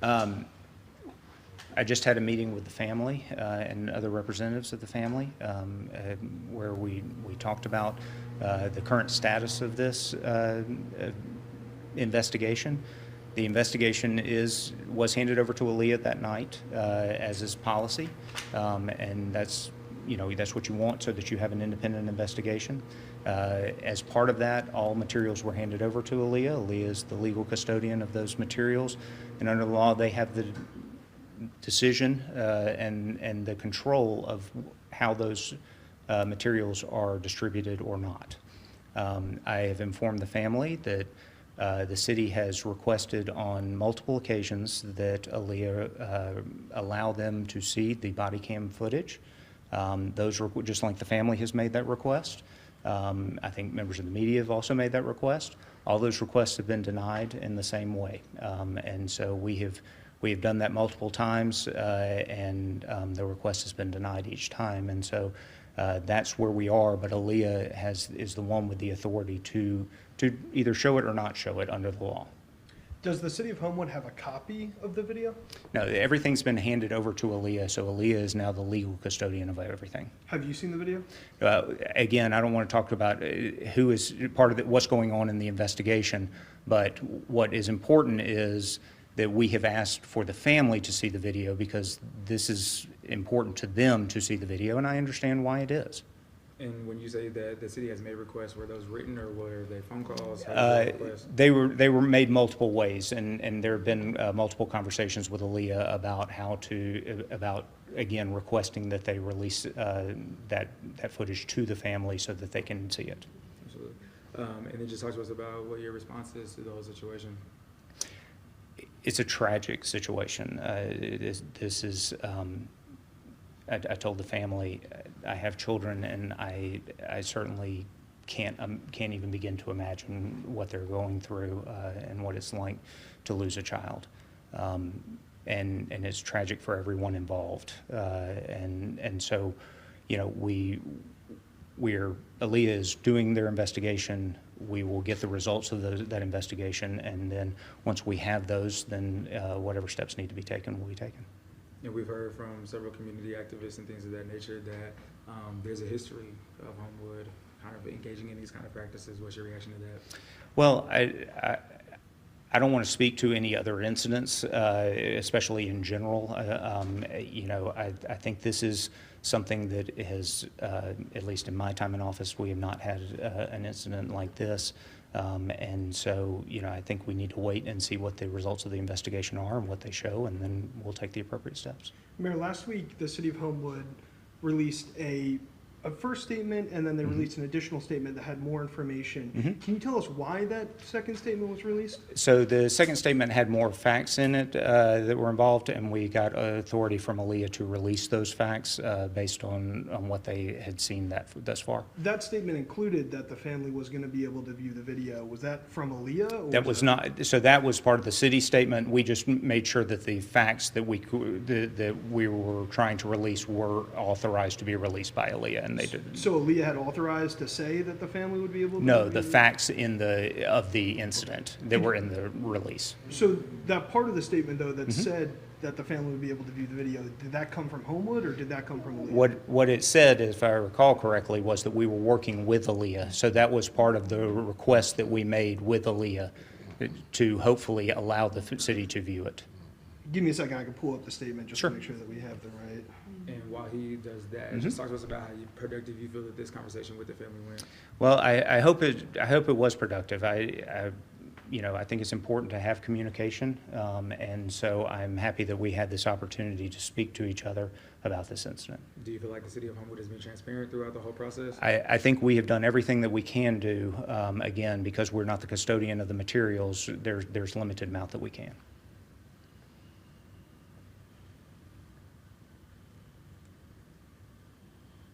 I just had a meeting with the family and other representatives of the family where we talked about the current status of this investigation. The investigation was handed over to Aaliyah that night, as is policy, and that's what you want, so that you have an independent investigation. As part of that, all materials were handed over to Aaliyah. Aaliyah is the legal custodian of those materials, and under the law, they have the decision and the control of how those materials are distributed or not. I have informed the family that the city has requested on multiple occasions that Aaliyah allow them to see the body cam footage. Those were just like the family has made that request. I think members of the media have also made that request. All those requests have been denied in the same way, and so we have done that multiple times, and the request has been denied each time, and so that's where we are. But Aaliyah is the one with the authority to either show it or not show it under the law. Does the city of Homewood have a copy of the video? No, everything's been handed over to Aaliyah, so Aaliyah is now the legal custodian of everything. Have you seen the video? Again, I don't want to talk about who is part of what's going on in the investigation, but what is important is that we have asked for the family to see the video because this is important to them to see the video, and I understand why it is. And when you say that the city has made requests, were those written or were they phone calls? They were made multiple ways, and there have been multiple conversations with Aaliyah about again requesting that they release that footage to the family so that they can see it. Absolutely. And then just talk to us about what your response is to the whole situation. It's a tragic situation. I told the family I have children, and I certainly can't even begin to imagine what they're going through and what it's like to lose a child. And it's tragic for everyone involved. And so, Aaliyah is doing their investigation. We will get the results of that investigation, and then once we have those, then whatever steps need to be taken will be taken. And we've heard from several community activists and things of that nature that there's a history of Homewood kind of engaging in these kind of practices. What's your reaction to that? Well, I don't want to speak to any other incidents, especially in general. I think this is something that has, at least in my time in office, we have not had an incident like this. And so, I think we need to wait and see what the results of the investigation are and what they show, and then we'll take the appropriate steps. Mayor, last week the city of Homewood released a first statement, and then they released an additional statement that had more information. Can you tell us why that second statement was released? So the second statement had more facts in it that were involved, and we got authority from Aaliyah to release those facts based on what they had seen thus far. That statement included that the family was going to be able to view the video. Was that from Aaliyah? Or that was not. So that was part of the city statement. We just made sure that the facts that we were trying to release were authorized to be released by Aaliyah, and they did. So Aaliyah had authorized to say that the family would be able to? No, the facts of the incident that were in the release. So that part of the statement, though, that said that the family would be able to view the video, did that come from Homewood or did that come from Aaliyah? What it said, if I recall correctly, was that we were working with Aaliyah. So that was part of the request that we made with Aaliyah to hopefully allow the city to view it. Give me a second, I can pull up the statement just Sure. to make sure that we have the right. And while he does that, just talk to us about how productive you feel that this conversation with the family went. Well, I hope it was productive. I think it's important to have communication, and so I'm happy that we had this opportunity to speak to each other about this incident. Do you feel like the city of Homewood has been transparent throughout the whole process? I think we have done everything that we can do. Again, because we're not the custodian of the materials, there's limited amount that we can.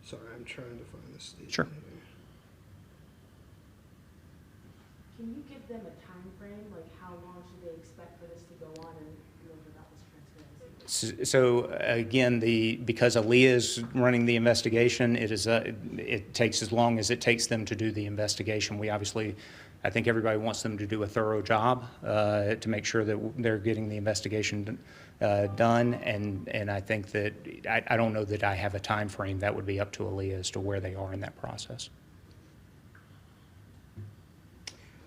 Sorry, I'm trying to find the statement. Sure. Can you give them a time frame, like how long should they expect for this to go on and about this transparency? So again, because Aaliyah is running the investigation, it takes as long as it takes them to do the investigation. We obviously I think everybody wants them to do a thorough job to make sure that they're getting the investigation done, and I think that, I don't know that I have a time frame. That would be up to Aaliyah as to where they are in that process.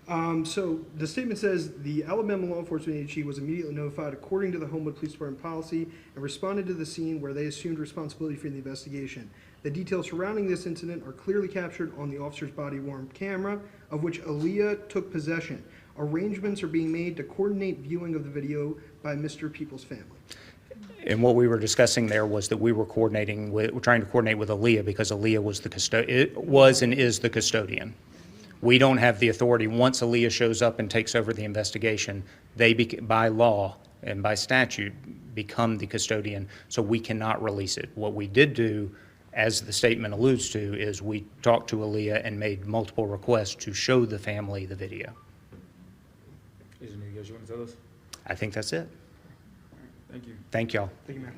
So the statement says the Alabama law enforcement agency was immediately notified according to the Homewood Police Department policy and responded to the scene where they assumed responsibility for the investigation. The details surrounding this incident are clearly captured on the officer's body-worn camera, of which Aaliyah took possession. Arrangements are being made to coordinate viewing of the video by Mr. Peoples' family. And what we were discussing there was that we're trying to coordinate with Aaliyah because Aaliyah was and is the custodian. We don't have the authority. Once Aaliyah shows up and takes over the investigation, they, by law and by statute, become the custodian, so we cannot release it. What we did do, as the statement alludes to, is we talked to Aaliyah and made multiple requests to show the family the video. Is there anything else you want to tell us? I think that's it. Thank you. Thank y'all. Thank you, Mayor.